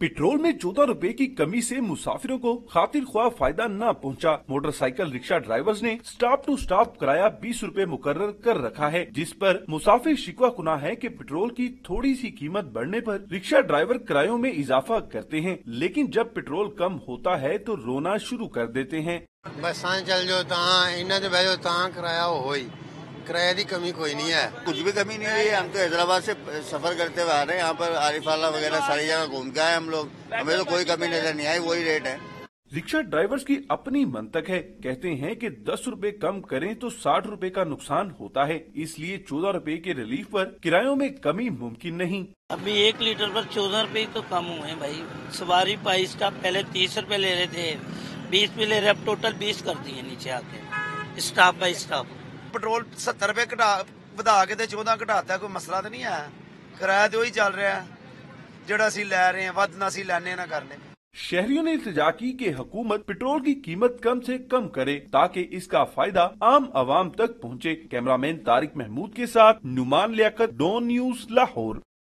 Petrol में 14 रुपए की कमी से मुसाफिरों को खातिर ख्वाह फायदा न पहुंचा। मोटरसाइकिल रिक्शा ड्राइवर्स ने स्टॉप टू स्टॉप किराया 20 रुपए मुकर्रर कर रखा है, जिस पर मुसाफिर शिकवा कुना है कि पेट्रोल की थोड़ी सी कीमत बढ़ने पर रिक्शा ड्राइवर किरायों में इजाफा करते हैं, लेकिन जब पेट्रोल कम होता है तो रोना शुरू कर देते हैं। बसां चल जो इन्ना ते बैठो किराया होई किराए की कमी कोई नहीं है, कुछ भी कमी नहीं है। हम तो हैदराबाद से सफर करते हुए आ रहे हैं, यहाँ पर आरिफाला वगैरह सारी जगह घूम के आए हम लोग, हमें तो कोई कमी नजर नहीं आई, वही रेट है। रिक्शा ड्राइवर्स की अपनी मंतक है, कहते हैं कि 10 रुपए कम करें तो 60 रुपए का नुकसान होता है, इसलिए 14 रुपए के रिलीफ पर किरायों में कमी मुमकिन नहीं। अभी 1 लीटर पर 14 रुपए तो कम हुए भाई। सवारी प्राइस का पहले 30 रुपए ले रहे थे, 20 भी ले रहे, अब टोटल 20 कर दिए नीचे आके स्टॉप बाई स्टॉप। पेट्रोल 70 रुपए ਵਧਾ ਕੇ ਤੇ 14 ਘਟਾਤਾ, ਕੋਈ ਮਸਲਾ ਤਾਂ ਨਹੀਂ ਹੈ। ਕਿਰਾਇਆ ਤੇ ਉਹੀ ਚੱਲ ਰਿਹਾ ਜਿਹੜਾ ਅਸੀਂ ਲੈ ਰਹੇ ਹਾਂ, ਵੱਧ ਨਾ ਅਸੀਂ ਲੈਣੇ ਨਾ ਕਰਨੇ। शहरियों ने इल्तिजा की कि हुकूमत पेट्रोल की कीमत कम से कम करे ताकि इसका फायदा आम आवाम तक पहुँचे। कैमरामैन तारिक महमूद के साथ नुमान लियाकत, डॉन न्यूज़, लाहौर।